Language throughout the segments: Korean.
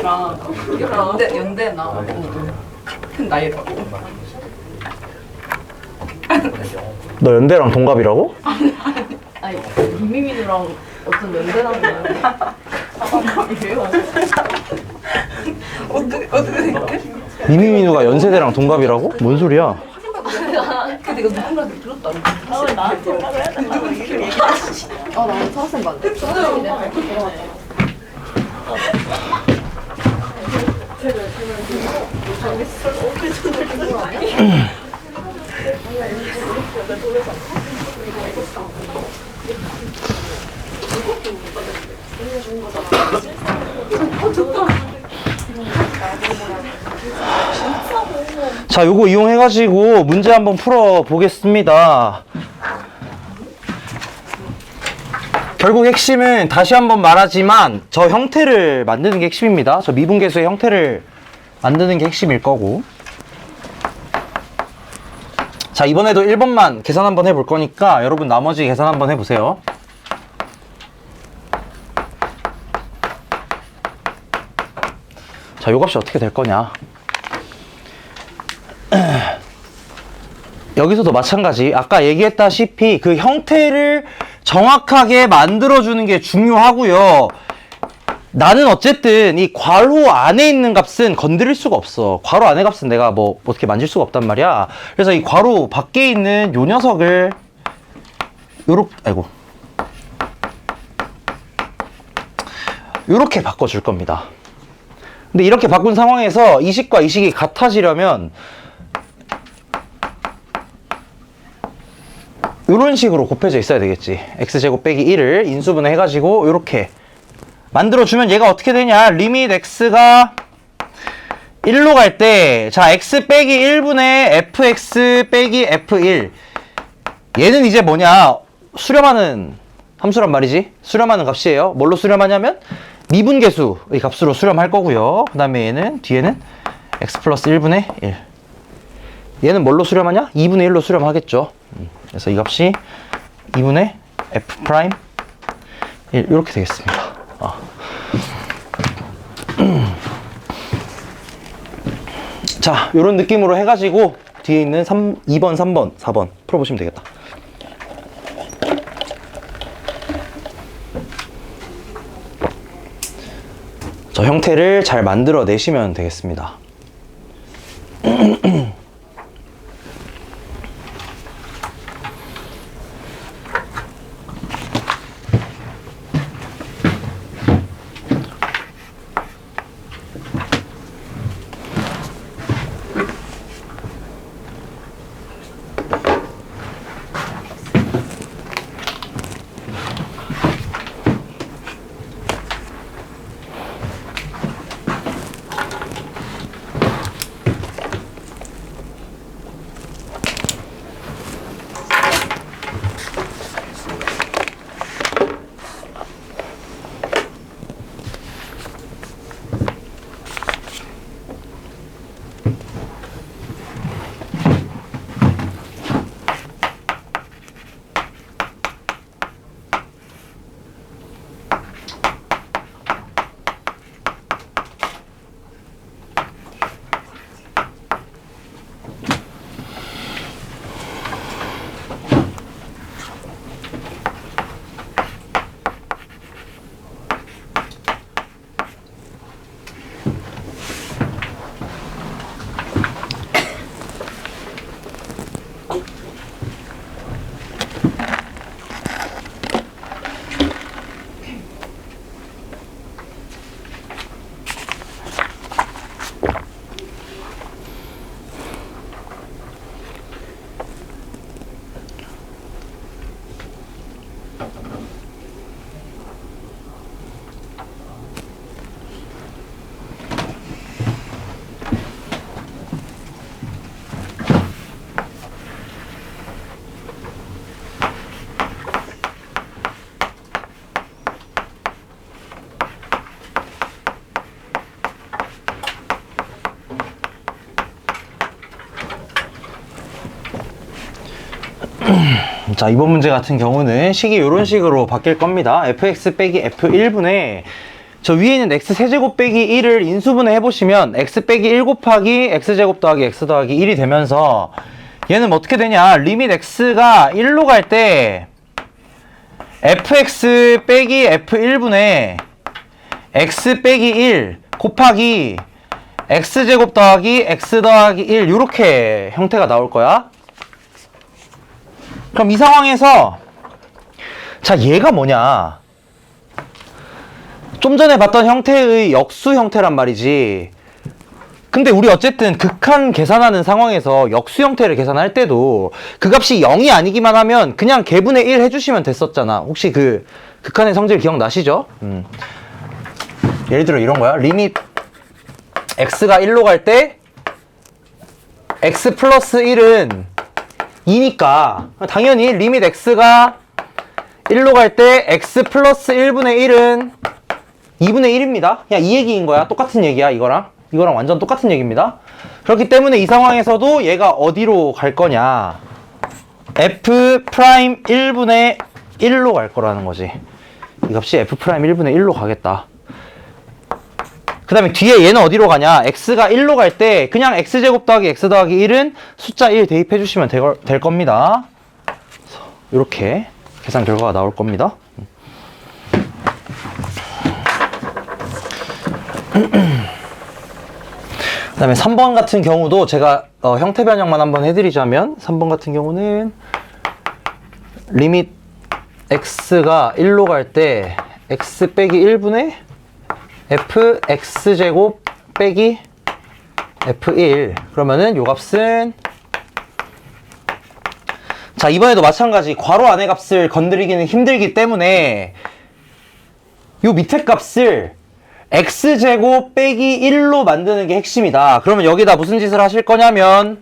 미미미랑 연대 나오고 같은 나이라고. 너 연대랑 동갑이라고? 아니 미미미랑 어떤 연대라는 동갑이에요? 어떻게 생각해? 미미민우가 연세대랑 동갑이라고? 뭔 소리야? 근데 이거 누군가한테 들었다고. 나한테 연락을 해야 된다고 얘기를 얘기하지. 나 초등학생 봤는데. 자, 요거 이용해가지고 문제 한번 풀어보겠습니다. 결국 핵심은 다시 한번 말하지만 저 형태를 만드는 게 핵심입니다. 저 미분계수의 형태를 만드는 게 핵심일 거고. 자, 이번에도 1번만 계산 한번 해볼 거니까 여러분 나머지 계산 한번 해보세요. 자, 요 값이 어떻게 될 거냐. 여기서도 마찬가지. 아까 얘기했다시피 그 형태를 정확하게 만들어주는 게 중요하고요. 나는 어쨌든 이 괄호 안에 있는 값은 건드릴 수가 없어. 괄호 안에 값은 내가 뭐 어떻게 만질 수가 없단 말이야. 그래서 이 괄호 밖에 있는 요 녀석을 요렇게 바꿔줄 겁니다. 근데 이렇게 바꾼 상황에서 이 식과 이 식이 같아지려면 이런 식으로 곱해져 있어야 되겠지. x제곱 빼기 1을 인수분해 해가지고 이렇게 만들어주면 얘가 어떻게 되냐. 리밋 x가 1로 갈 때, 자, x 빼기 1분의 fx 빼기 f1. 얘는 이제 뭐냐. 수렴하는 함수란 말이지. 수렴하는 값이에요. 뭘로 수렴하냐면 미분계수의 값으로 수렴할 거고요. 그 다음에 얘는 뒤에는 x 플러스 1분의 1. 얘는 뭘로 수렴하냐? 2분의 1로 수렴하겠죠. 그래서 이 값이 2분의 f 프라임 1 이렇게 되겠습니다. 자, 이런 느낌으로 해가지고 뒤에 있는 2번, 3번, 4번 풀어보시면 되겠다. 저 형태를 잘 만들어 내시면 되겠습니다. 자, 이번 문제 같은 경우는 식이 이런 식으로 바뀔 겁니다. fx 빼기 f1분의 저 위에 있는 x세제곱 빼기 1을 인수분해 해보시면 x 빼기 1 곱하기 x제곱 더하기 x 더하기 1이 되면서 얘는 뭐 어떻게 되냐. 리밋 x가 1로 갈 때 fx 빼기 f1분의 x 빼기 1 곱하기 x제곱 더하기 x 더하기 1 요렇게 형태가 나올 거야. 그럼 이 상황에서 자 얘가 뭐냐. 좀 전에 봤던 형태의 역수 형태란 말이지. 근데 우리 어쨌든 극한 계산하는 상황에서 역수 형태를 계산할 때도 그 값이 0이 아니기만 하면 그냥 개분의 1 해주시면 됐었잖아. 혹시 그 극한의 성질 기억나시죠? 예를 들어 이런 거야. 리밋 x가 1로 갈 때 x 플러스 1은 2니까 당연히 리밋 x가 1로 갈 때 x 플러스 1분의 1은 2분의 1입니다. 그냥 이 얘기인 거야. 똑같은 얘기야. 이거랑 완전 똑같은 얘기입니다. 그렇기 때문에 이 상황에서도 얘가 어디로 갈 거냐. f 프라임 1분의 1로 갈 거라는 거지. 이 값이 f 프라임 1분의 1로 가겠다. 그 다음에 뒤에 얘는 어디로 가냐. x가 1로 갈 때 그냥 x제곱 더하기 x 더하기 1은 숫자 1 대입해 주시면 될 겁니다. 이렇게 계산 결과가 나올 겁니다. 그 다음에 3번 같은 경우도 제가 형태 변형만 한번 해드리자면 3번 같은 경우는 리밋 x가 1로 갈 때 x 빼기 1분의 f x제곱 빼기 f1 그러면은 요 값은 자 이번에도 마찬가지 괄호 안의 값을 건드리기는 힘들기 때문에 요 밑에 값을 x제곱 빼기 1로 만드는 게 핵심이다. 그러면 여기다 무슨 짓을 하실 거냐면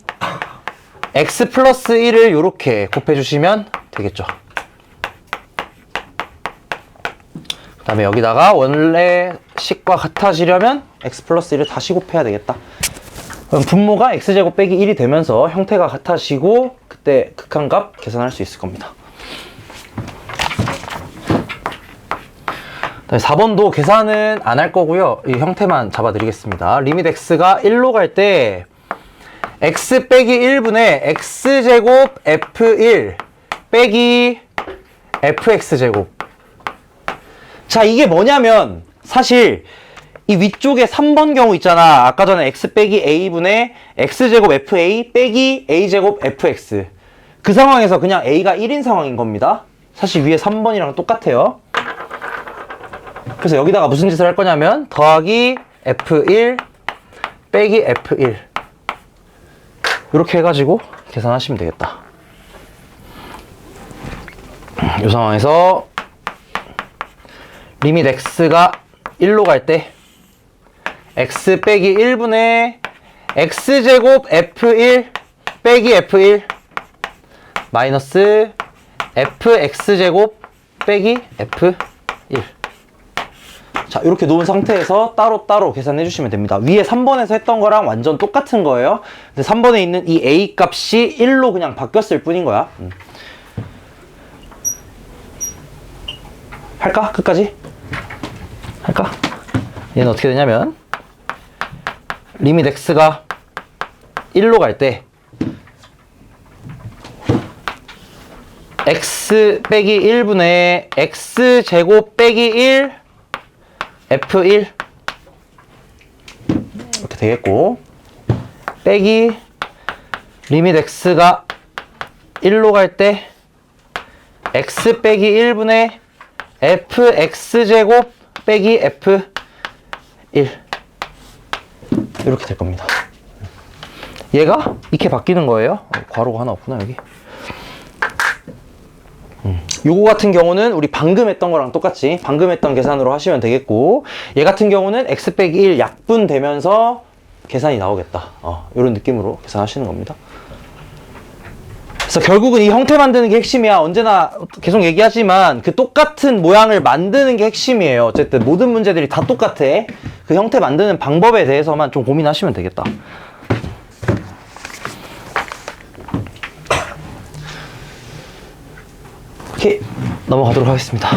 x 플러스 1을 요렇게 곱해주시면 되겠죠. 그 다음에 여기다가 원래 식과 같아지려면 x 플러스 1을 다시 곱해야 되겠다. 그럼 분모가 x제곱 빼기 1이 되면서 형태가 같아지고 그때 극한값 계산할 수 있을 겁니다. 4번도 계산은 안 할 거고요. 이 형태만 잡아드리겠습니다. 리밋 x가 1로 갈 때 x 빼기 1분의 x제곱 f1 빼기 fx제곱. 자 이게 뭐냐면 사실 이 위쪽에 3번 경우 있잖아. 아까 전에 x 빼기 a분의 x제곱 fa 빼기 a제곱 fx. 그 상황에서 그냥 a가 1인 상황인 겁니다. 사실 위에 3번이랑 똑같아요. 그래서 여기다가 무슨 짓을 할 거냐면 더하기 f1 빼기 f1 이렇게 해가지고 계산하시면 되겠다. 이 상황에서 리밋 x가 1로 갈 때 x 빼기 1분의 x제곱 f1 빼기 f1 마이너스 fx제곱 빼기 f1. 자 이렇게 놓은 상태에서 따로따로 계산해 주시면 됩니다. 위에 3번에서 했던 거랑 완전 똑같은 거예요. 근데 3번에 있는 이 a 값이 1로 그냥 바뀌었을 뿐인 거야. 할까? 끝까지? 할까? 얘는 어떻게 되냐면 리밋 x가 1로 갈 때 x 빼기 1분의 x제곱 빼기 1 f1 이렇게 되겠고 빼기 리밋 x가 1로 갈 때 x 빼기 1분의 fx제곱 빼기 f1 이렇게 될 겁니다. 얘가 이렇게 바뀌는 거예요. 괄호가 하나 없구나 여기. 요거 같은 경우는 우리 방금 했던 거랑 똑같이 방금 했던 계산으로 하시면 되겠고 얘 같은 경우는 x 빼기 1 약분되면서 계산이 나오겠다. 이런 느낌으로 계산하시는 겁니다. 그래서 결국은 이 형태 만드는 게 핵심이야. 언제나 계속 얘기하지만 그 똑같은 모양을 만드는 게 핵심이에요. 어쨌든 모든 문제들이 다 똑같아. 그 형태 만드는 방법에 대해서만 좀 고민하시면 되겠다. 오케이, 넘어가도록 하겠습니다.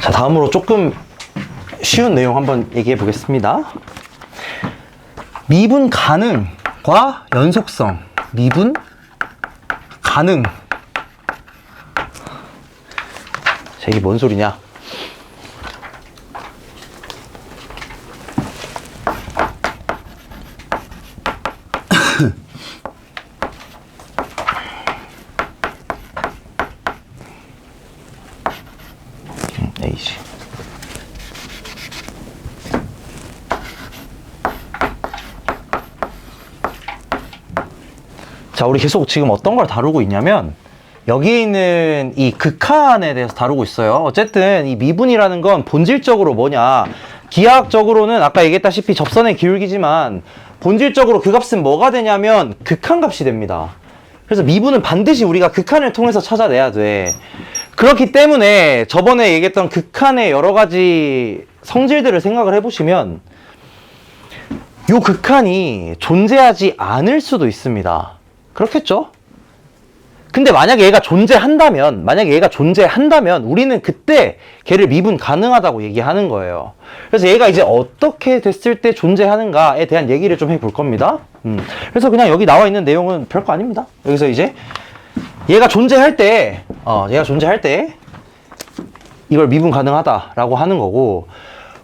자, 다음으로 조금 쉬운 내용 한번 얘기해 보겠습니다. 미분 가능과 연속성. 미분 가능. 자, 이게 뭔 소리냐? A씨. 자, 우리 계속 지금 어떤 걸 다루고 있냐면 여기에 있는 이 극한에 대해서 다루고 있어요. 어쨌든 이 미분이라는 건 본질적으로 뭐냐, 기하학적으로는 아까 얘기했다시피 접선의 기울기지만 본질적으로 그 값은 뭐가 되냐면 극한값이 됩니다. 그래서 미분은 반드시 우리가 극한을 통해서 찾아내야 돼. 그렇기 때문에 저번에 얘기했던 극한의 여러 가지 성질들을 생각을 해보시면 요 극한이 존재하지 않을 수도 있습니다. 그렇겠죠? 근데 만약에 얘가 존재한다면 우리는 그때 걔를 미분 가능하다고 얘기하는 거예요. 그래서 얘가 이제 어떻게 됐을 때 존재하는가에 대한 얘기를 좀 해볼 겁니다. 그래서 그냥 여기 나와 있는 내용은 별거 아닙니다. 여기서 이제 얘가 존재할 때 이걸 미분 가능하다라고 하는 거고,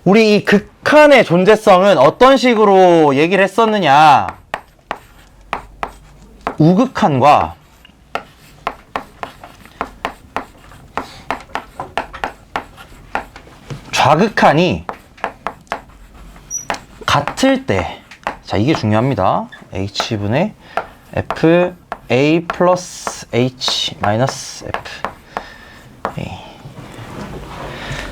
우리 이 극한의 존재성은 어떤 식으로 얘기를 했었느냐, 우극한과 좌극한이 같을 때, 자, 이게 중요합니다. h분의 f a 플러스 h 마이너스 f a.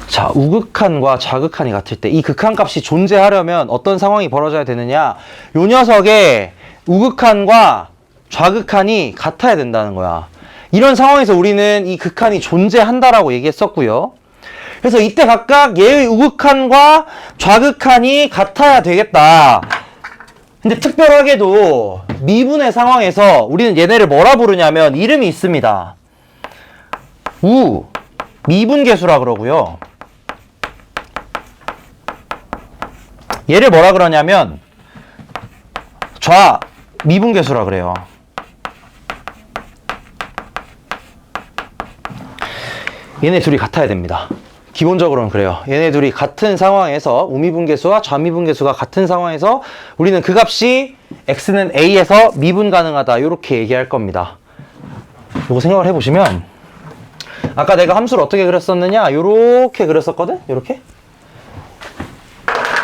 자, 우극한과 좌극한이 같을 때 이 극한값이 존재하려면 어떤 상황이 벌어져야 되느냐, 요 녀석의 우극한과 좌극한이 같아야 된다는 거야. 이런 상황에서 우리는 이 극한이 존재한다라고 얘기했었고요. 그래서 이때 각각 얘의 우극한과 좌극한이 같아야 되겠다. 근데 특별하게도 미분의 상황에서 우리는 얘네를 뭐라 부르냐면 이름이 있습니다. 미분계수라 그러고요. 얘를 뭐라 그러냐면 미분계수라 그래요. 얘네 둘이 같아야 됩니다. 기본적으로는 그래요. 얘네 둘이 같은 상황에서, 우미분계수와 좌미분계수가 같은 상황에서 우리는 그 값이 x는 a에서 미분 가능하다, 이렇게 얘기할 겁니다. 요거 생각을 해보시면 아까 내가 함수를 어떻게 그렸었느냐, 요렇게 그렸었거든? 요렇게.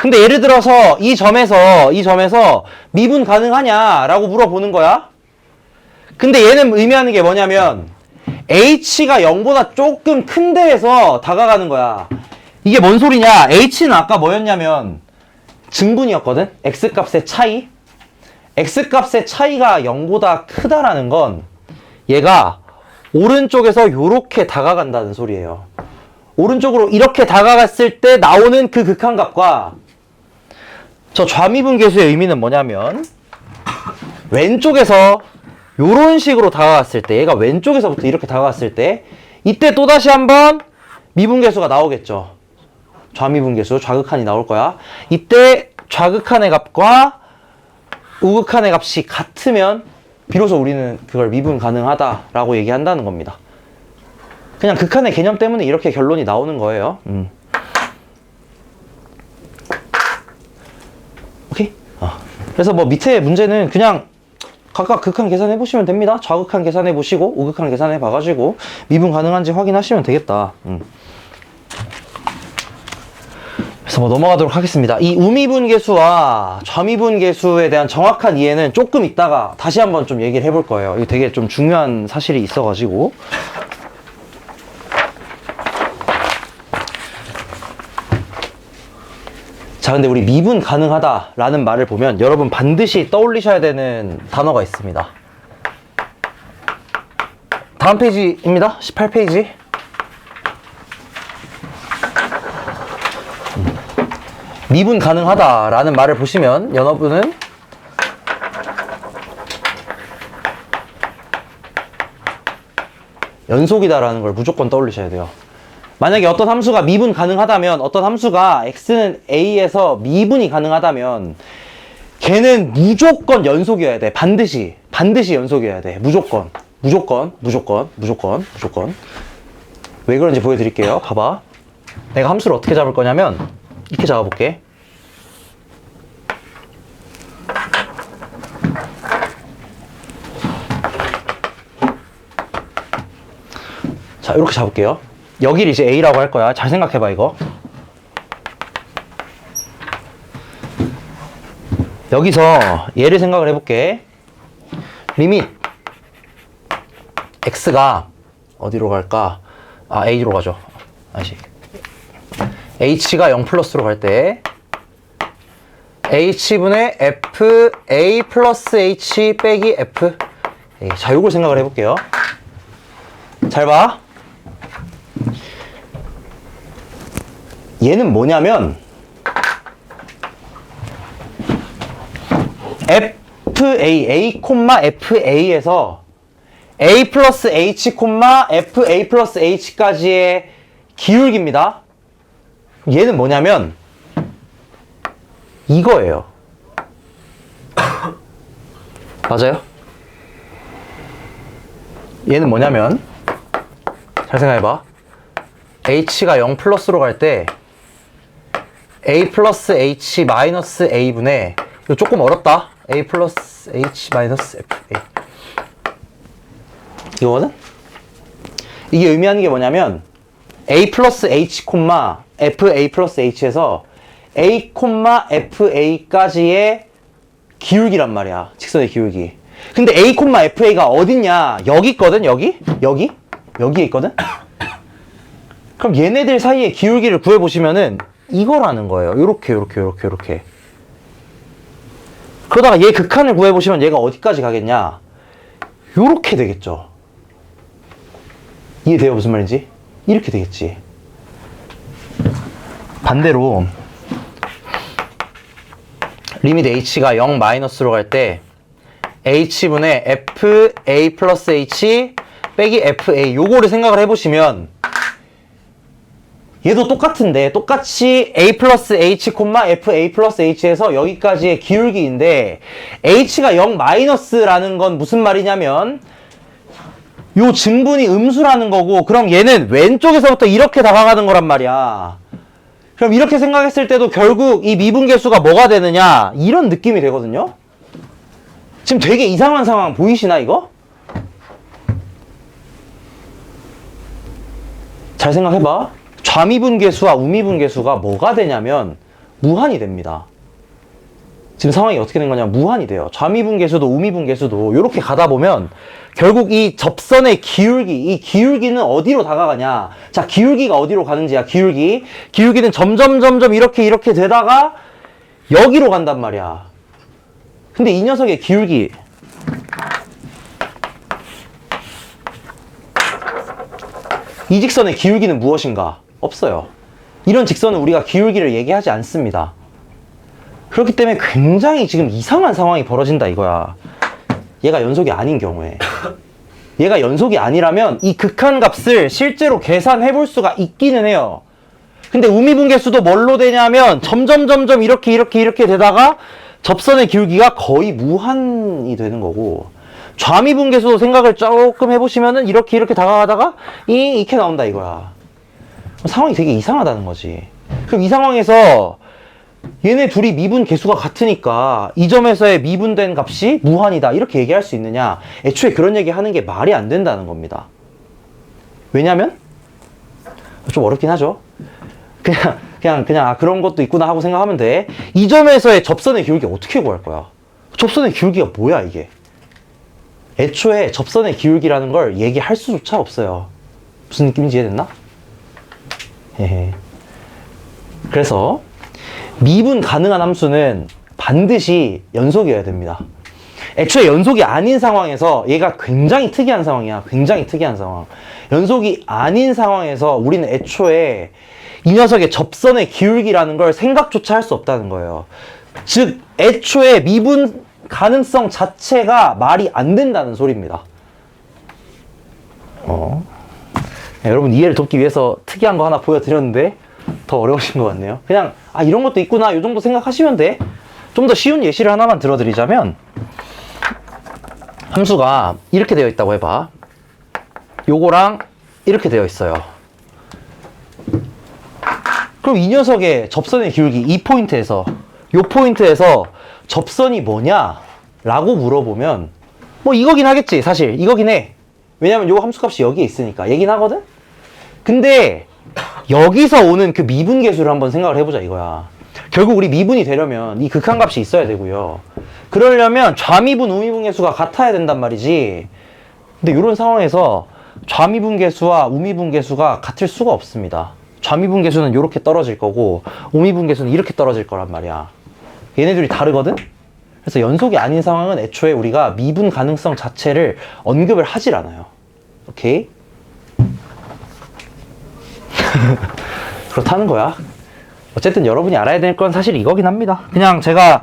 근데 예를 들어서 이 점에서 미분 가능하냐 라고 물어보는 거야. 근데 얘는 의미하는 게 뭐냐면 h가 0보다 조금 큰 데에서 다가가는 거야. 이게 뭔 소리냐, h는 아까 뭐였냐면 증분이었거든? x값의 차이. x값의 차이가 0보다 크다라는 건 얘가 오른쪽에서 요렇게 다가간다는 소리예요. 오른쪽으로 이렇게 다가갔을 때 나오는 그 극한값과 저 좌미분계수의 의미는 뭐냐면 왼쪽에서 요런 식으로 다가갔을 때, 얘가 왼쪽에서부터 이렇게 다가갔을 때 이때 또다시 한번 미분계수가 나오겠죠. 좌미분계수, 좌극한이 나올 거야. 이때 좌극한의 값과 우극한의 값이 같으면 비로소 우리는 그걸 미분 가능하다라고 얘기한다는 겁니다. 그냥 극한의 개념 때문에 이렇게 결론이 나오는 거예요. 오케이? 그래서 뭐 밑에 문제는 그냥 각각 극한 계산해 보시면 됩니다. 좌극한 계산해 보시고 우극한 계산해 봐가지고 미분 가능한지 확인하시면 되겠다. 그래서 뭐 넘어가도록 하겠습니다. 이 우미분계수와 좌미분계수에 대한 정확한 이해는 조금 있다가 다시 한번 좀 얘기를 해볼 거예요. 이거 되게 좀 중요한 사실이 있어가지고. 자, 근데 우리 미분 가능하다라는 말을 보면 여러분 반드시 떠올리셔야 되는 단어가 있습니다. 다음 페이지입니다. 18페이지. 미분 가능하다라는 말을 보시면 여러분은 연속이다라는 걸 무조건 떠올리셔야 돼요. 만약에 어떤 함수가 미분 가능하다면, 어떤 함수가 x는 a에서 미분이 가능하다면 걔는 무조건 연속이어야 돼. 반드시 연속이어야 돼. 무조건. 왜 그런지 보여드릴게요. 봐봐. 내가 함수를 어떻게 잡을 거냐면 이렇게 잡아볼게. 자, 이렇게 잡을게요. 여기를 이제 a라고 할 거야. 잘 생각해봐, 이거. 여기서 얘를 생각을 해볼게. 리밋 x가 어디로 갈까? 아, a로 가죠. 다시. h가 0 플러스로 갈 때 h분의 f a 플러스 h 빼기 f a. 자, 요걸 생각을 해볼게요. 잘 봐. 얘는 뭐냐면 a, fa에서 a 플러스 h, fa 플러스 h까지의 기울기입니다. 얘는 뭐냐면 이거예요. 맞아요? 얘는 뭐냐면 잘 생각해봐. h가 0 플러스로 갈 때 a 플러스 h 마이너스 a분의, 이거 조금 어렵다. a 플러스 h 마이너스 f a. 이거거든? 이게 의미하는 게 뭐냐면 a 플러스 h, fa 플러스 h에서 a, fa까지의 기울기란 말이야. 직선의 기울기. 근데 a, fa가 어딨냐? 여기 있거든? 여기에 있거든? 그럼 얘네들 사이의 기울기를 구해보시면은 이거라는 거예요. 요렇게. 그러다가 얘 극한을 구해보시면 얘가 어디까지 가겠냐? 요렇게 되겠죠. 이해돼요? 무슨 말인지? 이렇게 되겠지. 반대로 리밋 h가 0 마이너스로 갈 때 h분의 fa 플러스 h 빼기 fa, 요거를 생각을 해보시면 얘도 똑같은데, 똑같이 a 플러스 h, fa 플러스 h에서 여기까지의 기울기인데 h가 0 마이너스라는 건 무슨 말이냐면 요 증분이 음수라는 거고, 그럼 얘는 왼쪽에서부터 이렇게 다가가는 거란 말이야. 그럼 이렇게 생각했을 때도 결국 이 미분계수가 뭐가 되느냐, 이런 느낌이 되거든요. 지금 되게 이상한 상황 보이시나 이거? 잘 생각해봐. 좌미분계수와 우미분계수가 뭐가 되냐면 무한이 됩니다. 지금 상황이 어떻게 된 거냐면 무한이 돼요. 좌미분계수도 우미분계수도 이렇게 가다 보면 결국 이 접선의 기울기, 이 기울기는 어디로 다가가냐. 자, 기울기가 어디로 가는지야. 기울기는 점점 이렇게 되다가 여기로 간단 말이야. 근데 이 녀석의 기울기, 이 직선의 기울기는 무엇인가? 없어요. 이런 직선은 우리가 기울기를 얘기하지 않습니다. 그렇기 때문에 굉장히 지금 이상한 상황이 벌어진다 이거야. 얘가 연속이 아닌 경우에. 얘가 연속이 아니라면 이 극한값을 실제로 계산해 볼 수가 있기는 해요. 근데 우미분계수도 뭘로 되냐면 점점 이렇게 되다가 접선의 기울기가 거의 무한이 되는 거고, 좌미분계수도 생각을 조금 해보시면은 이렇게 다가가다가 이렇게 나온다 이거야. 상황이 되게 이상하다는 거지. 그럼 이 상황에서 얘네 둘이 미분 계수가 같으니까 이 점에서의 미분된 값이 무한이다 이렇게 얘기할 수 있느냐? 애초에 그런 얘기 하는 게 말이 안 된다는 겁니다. 왜냐면 좀 어렵긴 하죠. 그냥 그런 것도 있구나 하고 생각하면 돼. 이 점에서의 접선의 기울기 어떻게 구할 거야? 접선의 기울기가 뭐야 이게? 애초에 접선의 기울기라는 걸 얘기할 수조차 없어요. 무슨 느낌인지 이해됐나? 그래서 미분 가능한 함수는 반드시 연속이어야 됩니다. 애초에 연속이 아닌 상황에서 얘가 굉장히 특이한 상황이야. 굉장히 특이한 상황. 연속이 아닌 상황에서 우리는 애초에 이 녀석의 접선의 기울기라는 걸 생각조차 할 수 없다는 거예요. 즉 애초에 미분 가능성 자체가 말이 안 된다는 소리입니다. 네, 여러분 이해를 돕기 위해서 특이한 거 하나 보여드렸는데 더 어려우신 것 같네요. 그냥 이런 것도 있구나 이 정도 생각하시면 돼. 좀 더 쉬운 예시를 하나만 들어드리자면 함수가 이렇게 되어 있다고 해봐. 요거랑 이렇게 되어 있어요. 그럼 이 녀석의 접선의 기울기 이 포인트에서 요 포인트에서 접선이 뭐냐 라고 물어보면 뭐 이거긴 하겠지. 사실 이거긴 해. 왜냐면 요 함수값이 여기에 있으니까 얘긴 하거든. 근데 여기서 오는 그 미분계수를 한번 생각을 해보자 이거야. 결국 우리 미분이 되려면 이 극한값이 있어야 되고요. 그러려면 좌미분, 우미분계수가 같아야 된단 말이지. 근데 이런 상황에서 좌미분계수와 우미분계수가 같을 수가 없습니다. 좌미분계수는 이렇게 떨어질 거고 우미분계수는 이렇게 떨어질 거란 말이야. 얘네들이 다르거든? 그래서 연속이 아닌 상황은 애초에 우리가 미분 가능성 자체를 언급을 하질 않아요. 오케이? 그렇다는 거야. 어쨌든 여러분이 알아야 될 건 사실 이거긴 합니다. 그냥 제가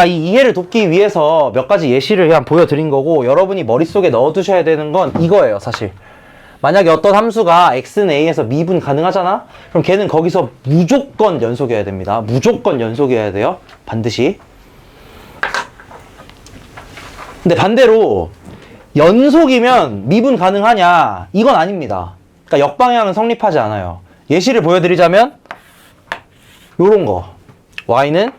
이 이해를 돕기 위해서 몇 가지 예시를 그냥 보여드린 거고, 여러분이 머릿속에 넣어두셔야 되는 건 이거예요, 사실. 만약에 어떤 함수가 x는 a에서 미분 가능하잖아? 그럼 걔는 거기서 무조건 연속이어야 됩니다. 무조건 연속이어야 돼요. 반드시. 근데 반대로 연속이면 미분 가능하냐? 이건 아닙니다. 그러니까 역방향은 성립하지 않아요. 예시를 보여드리자면 요런 거. y는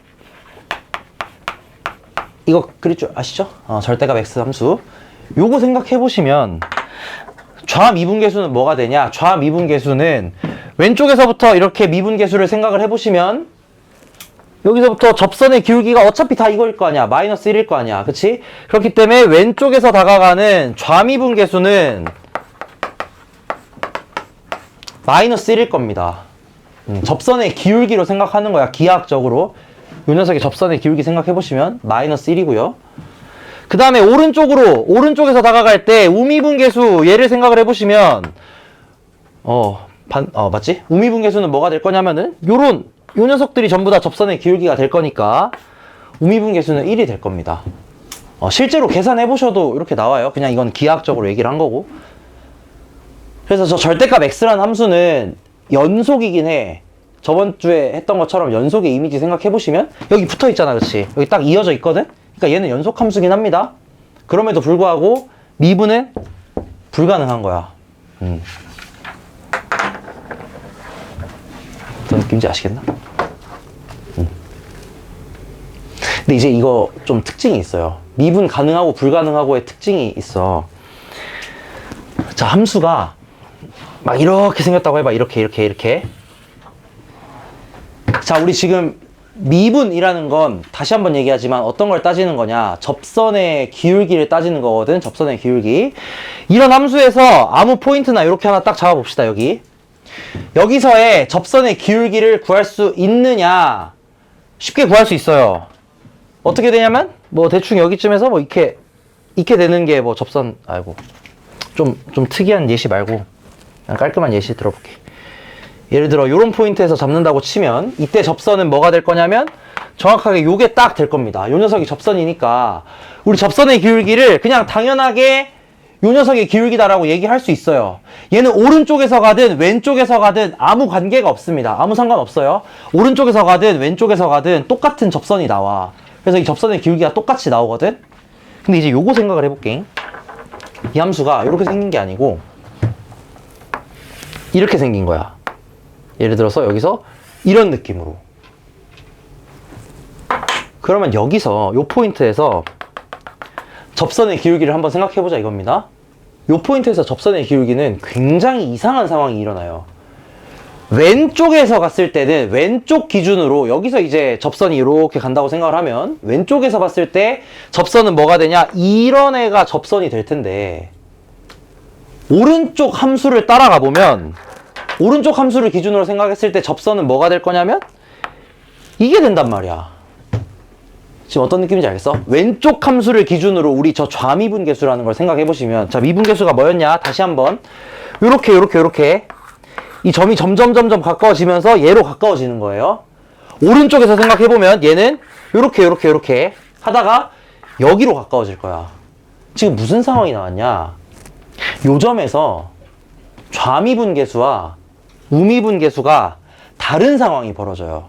이거 그릴 줄 아시죠? 절대값 x 함수. 요거 생각해 보시면 좌미분계수는 뭐가 되냐? 좌미분계수는 왼쪽에서부터 이렇게 미분계수를 생각을 해보시면 여기서부터 접선의 기울기가 어차피 다 이거일 거 아니야. 마이너스 1일 거 아니야. 그치? 그렇기 때문에 왼쪽에서 다가가는 좌미분계수는 마이너스 1일 겁니다. 접선의 기울기로 생각하는 거야. 기하학적으로. 이 녀석의 접선의 기울기 생각해보시면 마이너스 1이고요. 그 다음에 오른쪽에서 다가갈 때 우미분계수 얘를 생각을 해보시면 맞지? 우미분계수는 뭐가 될 거냐면은 요 녀석들이 전부 다 접선의 기울기가 될 거니까 우미분계수는 1이 될 겁니다. 실제로 계산해보셔도 이렇게 나와요. 그냥 이건 기하학적으로 얘기를 한 거고. 그래서 저 절대값 x라는 함수는 연속이긴 해. 저번 주에 했던 것처럼 연속의 이미지 생각해보시면 여기 붙어있잖아, 그치? 여기 딱 이어져 있거든? 그러니까 얘는 연속 함수긴 합니다. 그럼에도 불구하고 미분은 불가능한 거야. 어떤 느낌인지 아시겠나? 근데 이제 이거 좀 특징이 있어요. 미분 가능하고 불가능하고의 특징이 있어. 자, 함수가 막 이렇게 생겼다고 해봐. 이렇게. 자, 우리 지금 미분이라는 건 다시 한번 얘기하지만 어떤 걸 따지는 거냐? 접선의 기울기를 따지는 거거든. 접선의 기울기. 이런 함수에서 아무 포인트나 이렇게 하나 딱 잡아봅시다. 여기서의 접선의 기울기를 구할 수 있느냐? 쉽게 구할 수 있어요. 어떻게 되냐면 뭐 대충 여기쯤에서 뭐 이렇게 되는 게 뭐 접선 좀 특이한 예시 말고 그냥 깔끔한 예시 들어볼게. 예를 들어 요런 포인트에서 잡는다고 치면 이때 접선은 뭐가 될 거냐면 정확하게 요게 딱 될 겁니다. 요 녀석이 접선이니까 우리 접선의 기울기를 그냥 당연하게 요 녀석의 기울기다라고 얘기할 수 있어요. 얘는 오른쪽에서 가든 왼쪽에서 가든 아무 관계가 없습니다. 아무 상관없어요. 오른쪽에서 가든 왼쪽에서 가든 똑같은 접선이 나와. 그래서 이 접선의 기울기가 똑같이 나오거든. 근데 이제 요거 생각을 해볼게. 이 함수가 이렇게 생긴 게 아니고 이렇게 생긴 거야. 예를 들어서 여기서 이런 느낌으로. 그러면 여기서 요 포인트에서 접선의 기울기를 한번 생각해보자 이겁니다. 요 포인트에서 접선의 기울기는 굉장히 이상한 상황이 일어나요. 왼쪽에서 갔을 때는 왼쪽 기준으로 여기서 이제 접선이 이렇게 간다고 생각을 하면 왼쪽에서 봤을 때 접선은 뭐가 되냐? 이런 애가 접선이 될 텐데 오른쪽 함수를 따라가 보면 오른쪽 함수를 기준으로 생각했을 때 접선은 뭐가 될 거냐면 이게 된단 말이야. 지금 어떤 느낌인지 알겠어? 왼쪽 함수를 기준으로 우리 저 좌미분계수라는 걸 생각해 보시면, 자, 미분계수가 뭐였냐? 다시 한번 요렇게 이 점이 점점 가까워지면서 얘로 가까워지는 거예요. 오른쪽에서 생각해 보면 얘는 요렇게 하다가 여기로 가까워질 거야. 지금 무슨 상황이 나왔냐? 요 점에서 좌미분계수와 우미분계수가 다른 상황이 벌어져요.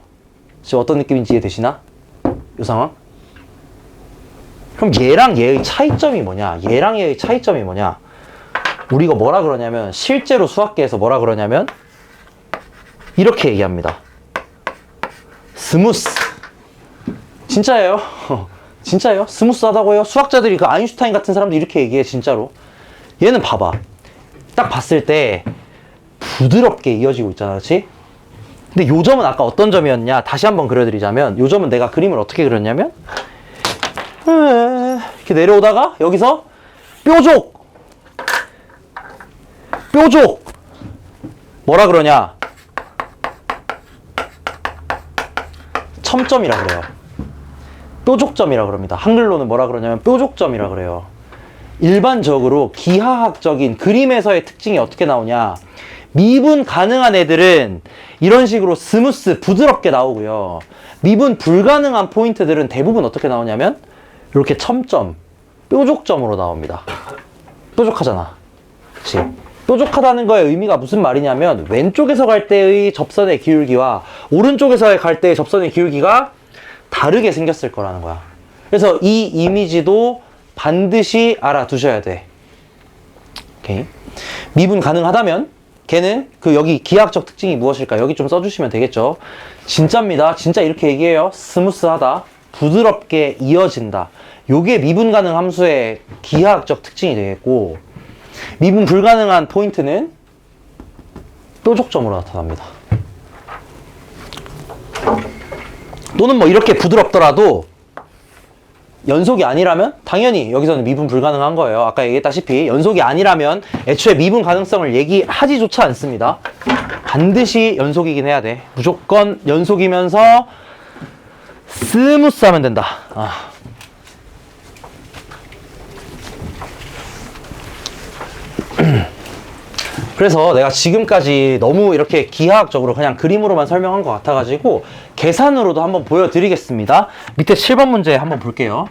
지금 어떤 느낌인지 이해되시나? 이 상황? 그럼 얘랑 얘의 차이점이 뭐냐? 얘랑 얘의 차이점이 뭐냐? 우리가 뭐라 그러냐면, 실제로 수학계에서 뭐라 그러냐면 이렇게 얘기합니다. 스무스. 진짜예요. 진짜예요. 스무스하다고요. 수학자들이, 그 아인슈타인 같은 사람도 이렇게 얘기해. 진짜로. 얘는 봐봐. 딱 봤을 때 부드럽게 이어지고 있잖아. 그렇지? 근데 요 점은 아까 어떤 점이었냐? 다시 한번 그려드리자면, 요 점은 내가 그림을 어떻게 그렸냐면 이렇게 내려오다가 여기서 뾰족 뭐라 그러냐? 첨점이라 그래요. 뾰족점이라 그럽니다. 한글로는 뭐라 그러냐면 뾰족점이라 그래요. 일반적으로 기하학적인 그림에서의 특징이 어떻게 나오냐? 미분 가능한 애들은 이런 식으로 스무스, 부드럽게 나오고요. 미분 불가능한 포인트들은 대부분 어떻게 나오냐면 이렇게 첨점, 뾰족점으로 나옵니다. 뾰족하잖아. 그치? 뾰족하다는 거의 의미가 무슨 말이냐면, 왼쪽에서 갈 때의 접선의 기울기와 오른쪽에서 갈 때의 접선의 기울기가 다르게 생겼을 거라는 거야. 그래서 이 이미지도 반드시 알아두셔야 돼. 오케이. 미분 가능하다면 걔는 그 여기 기하학적 특징이 무엇일까? 여기 좀 써주시면 되겠죠. 진짜입니다. 진짜 이렇게 얘기해요. 스무스하다, 부드럽게 이어진다. 요게 미분 가능 함수의 기하학적 특징이 되겠고, 미분 불가능한 포인트는 뾰족점으로 나타납니다. 또는 뭐 이렇게 부드럽더라도 연속이 아니라면 당연히 여기서는 미분 불가능한 거예요. 아까 얘기했다시피 연속이 아니라면 애초에 미분 가능성을 얘기하지조차 않습니다. 반드시 연속이긴 해야 돼. 무조건 연속이면서 스무스하면 된다. 그래서 내가 지금까지 너무 이렇게 기하학적으로 그냥 그림으로만 설명한 것 같아가지고 계산으로도 한번 보여드리겠습니다. 밑에 7번 문제 한번 볼게요.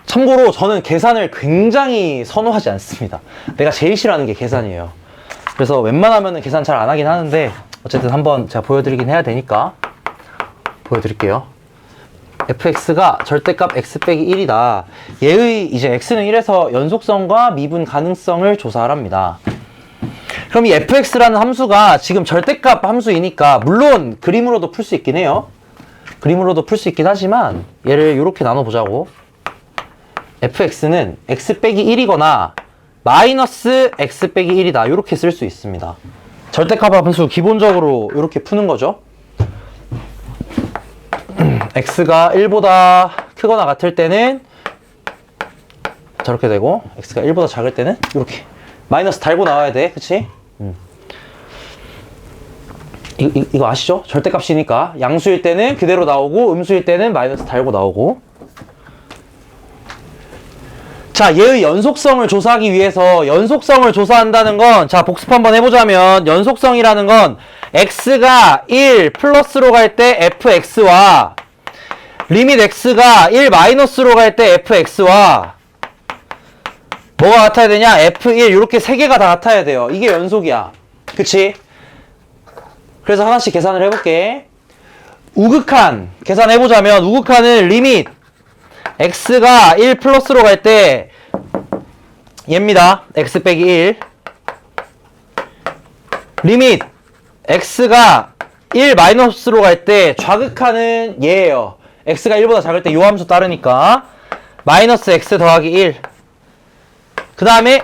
참고로 저는 계산을 굉장히 선호하지 않습니다. 내가 제일 싫어하는 게 계산이에요. 그래서 웬만하면 계산 잘 안 하긴 하는데 어쨌든 한번 제가 보여드리긴 해야 되니까 보여드릴게요. fx가 절대값 x 빼기 1이다. 얘의 이제 x는 1에서 연속성과 미분 가능성을 조사하랍니다. 그럼 이 fx라는 함수가 지금 절대값 함수이니까 물론 그림으로도 풀 수 있긴 해요. 그림으로도 풀 수 있긴 하지만 얘를 이렇게 나눠보자고. fx는 x 빼기 1이거나 마이너스 x 빼기 1이다. 이렇게 쓸 수 있습니다. 절대값 함수 기본적으로 이렇게 푸는 거죠. x가 1보다 크거나 같을 때는 저렇게 되고, x가 1보다 작을 때는 이렇게 마이너스 달고 나와야 돼. 그치? 이거 아시죠? 절대값이니까 양수일 때는 그대로 나오고 음수일 때는 마이너스 달고 나오고. 자, 얘의 연속성을 조사하기 위해서 연속성을 조사한다는 건, 자, 복습 한번 해보자면 연속성이라는 건 x가 1 플러스로 갈 때 fx와 리밋 x가 1 마이너스로 갈 때 fx와 뭐가 같아야 되냐? f1 이렇게 세 개가 다 같아야 돼요. 이게 연속이야. 그치? 그래서 하나씩 계산을 해볼게. 우극한 계산해보자면 우극한은 리밋 x가 1 플러스로 갈 때 얘입니다. x 빼기 1 리밋 x가 1 마이너스로 갈 때 좌극한은 얘예요. x가 1보다 작을 때 요 함수 따르니까 마이너스 x 더하기 1. 그 다음에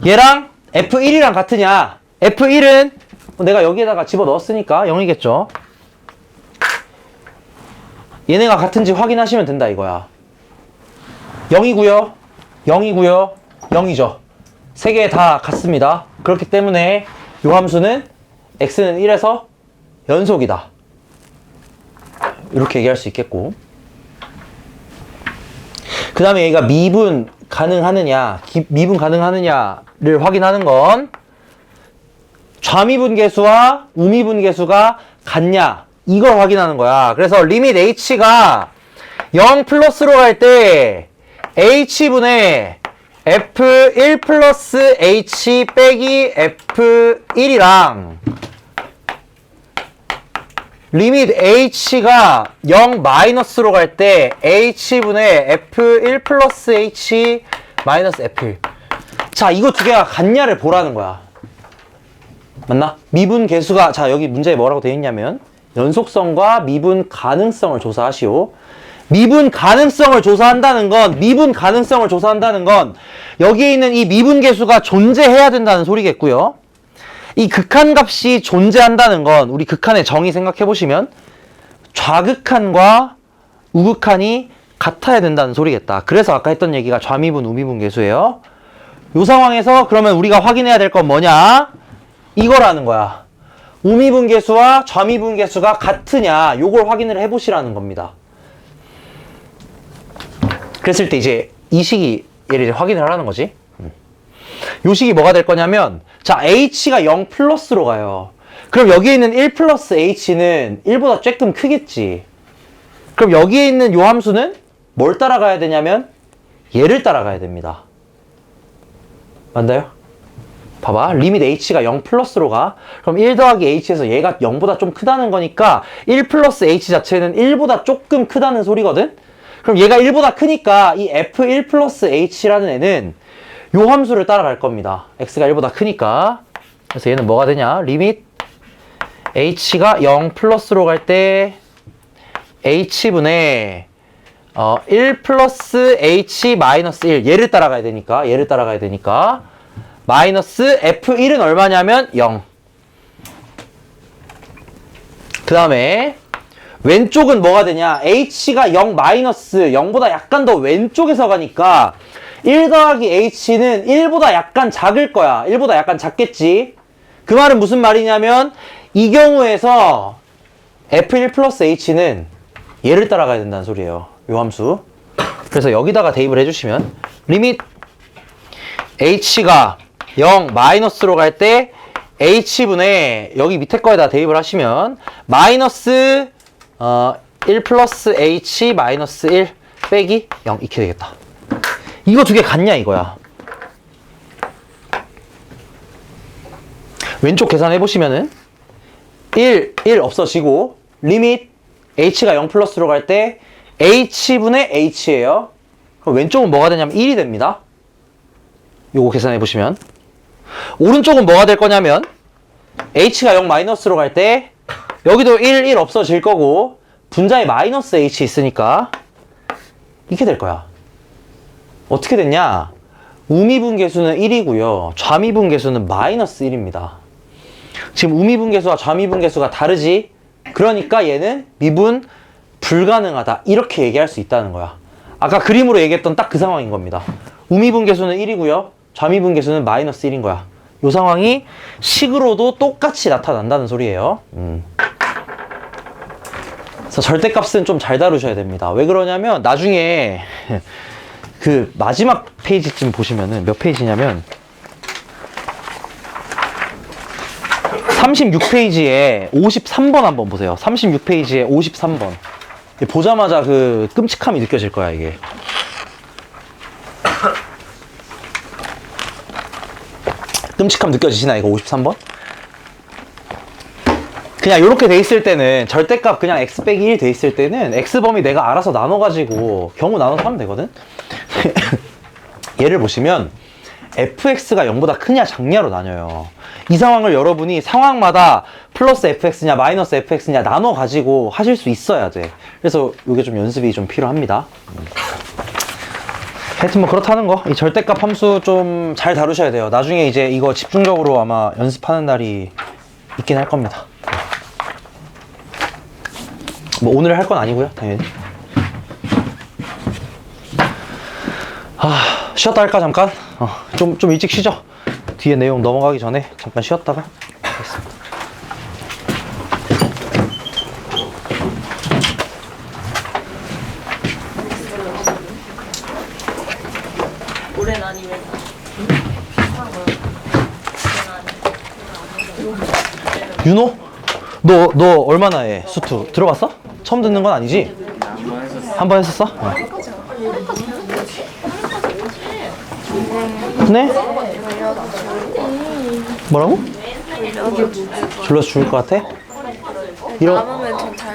얘랑 f1이랑 같으냐? f1은 내가 여기에다가 집어넣었으니까 0이겠죠. 얘네가 같은지 확인하시면 된다 이거야. 0이고요 0이고요 0이죠. 세 개 다 같습니다. 그렇기 때문에 요 함수는 x는 1에서 연속이다. 이렇게 얘기할 수 있겠고, 그 다음에 얘가 미분 가능하느냐, 미분 가능하느냐를 확인하는 건 좌미분계수와 우미분계수가 같냐 이걸 확인하는 거야. 그래서 리밋 h가 0 플러스로 갈 때 h분의 F1 플러스 H 빼기 F1이랑 리밋 H가 0 마이너스로 갈 때 H분의 F1 플러스 H 마이너스 F1. 자, 이거 두 개가 같냐를 보라는 거야. 맞나? 미분 계수가, 자, 여기 문제에 뭐라고 되어 있냐면 연속성과 미분 가능성을 조사하시오. 미분 가능성을 조사한다는 건 여기에 있는 이 미분 계수가 존재해야 된다는 소리겠고요. 이 극한값이 존재한다는 건 우리 극한의 정의 생각해 보시면 좌극한과 우극한이 같아야 된다는 소리겠다. 그래서 아까 했던 얘기가 좌미분, 우미분 계수예요. 이 상황에서 그러면 우리가 확인해야 될 건 뭐냐? 이거라는 거야. 우미분 계수와 좌미분 계수가 같으냐, 요걸 확인을 해보시라는 겁니다. 그랬을 때 이제 이 식이 얘를 확인을 하라는 거지. 요 식이 뭐가 될 거냐면, 자, h가 0 플러스로 가요. 그럼 여기에 있는 1 플러스 h는 1보다 조금 크겠지. 그럼 여기에 있는 요 함수는 뭘 따라가야 되냐면 얘를 따라가야 됩니다. 맞나요? 봐봐. 리밋 h가 0 플러스로 가. 그럼 1 더하기 h에서 얘가 0보다 좀 크다는 거니까 1 플러스 h 자체는 1보다 조금 크다는 소리거든? 그럼 얘가 1보다 크니까 이 f1 플러스 h라는 애는 요 함수를 따라갈 겁니다. x가 1보다 크니까. 그래서 얘는 뭐가 되냐? 리밋 h가 0 플러스로 갈 때 h분의 1 플러스 h 마이너스 1 얘를 따라가야 되니까 마이너스 f1은 얼마냐면 0. 그 다음에 왼쪽은 뭐가 되냐? h가 0 마이너스 0보다 약간 더 왼쪽에서 가니까 1 더하기 h는 1보다 약간 작을 거야. 1보다 약간 작겠지. 그 말은 무슨 말이냐면 이 경우에서 f1 플러스 h는 얘를 따라가야 된다는 소리예요. 요 함수. 그래서 여기다가 대입을 해주시면 리밋 h가 0 마이너스로 갈 때 h분의 여기 밑에 거에다 대입을 하시면 마이너스 1 플러스 h 마이너스 1 빼기 0 이렇게 되겠다. 이거 두 개 같냐 이거야. 왼쪽 계산해 보시면은 1 없어지고 리밋 h가 0 플러스로 갈 때 h분의 h예요. 그럼 왼쪽은 뭐가 되냐면 1이 됩니다. 요거 계산해 보시면 오른쪽은 뭐가 될 거냐면 h가 0 마이너스로 갈 때 여기도 1 없어질 거고 분자에 마이너스 h 있으니까 이렇게 될 거야. 어떻게 됐냐? 우미분 계수는 1이고요. 좌미분 계수는 마이너스 1입니다. 지금 우미분 계수와 좌미분 계수가 다르지? 그러니까 얘는 미분 불가능하다. 이렇게 얘기할 수 있다는 거야. 아까 그림으로 얘기했던 딱 그 상황인 겁니다. 우미분 계수는 1이고요. 좌미분 계수는 마이너스 1인 거야. 이 상황이 식으로도 똑같이 나타난다는 소리예요. 그래서 절대값은 좀 잘 다루셔야 됩니다. 왜 그러냐면 나중에 그 마지막 페이지쯤 보시면은 몇 페이지냐면 36페이지에 53번 한번 보세요. 36페이지에 53번. 보자마자 그 끔찍함이 느껴질 거야, 이게. 끔찍함 느껴지시나, 이거 53번? 그냥 이렇게 돼 있을 때는 절대값 그냥 x 빼기 1 돼 있을 때는 x범위 내가 알아서 나눠가지고 경우 나눠서 하면 되거든? 얘를 보시면 fx가 0보다 크냐 작냐로 나뉘어요. 이 상황을 여러분이 상황마다 플러스 fx냐 마이너스 fx냐 나눠가지고 하실 수 있어야 돼. 그래서 이게 좀 연습이 좀 필요합니다. 하여튼 뭐 그렇다는 거. 이 절대값 함수 좀 잘 다루셔야 돼요. 나중에 이제 이거 집중적으로 아마 연습하는 날이 있긴 할 겁니다. 뭐 오늘 할 건 아니고요, 당연히. 쉬었다 할까 잠깐? 좀 일찍 쉬죠. 뒤에 내용 넘어가기 전에 잠깐 쉬었다가 하겠습니다. 올해는 아니면 윤호? 너 얼마나 해? 수투 들어봤어? 처음 듣는 건 아니지? 한 번 했었어? 네? 뭐라고? 불러서 죽을 것 같아? 이러, 남으면 전잘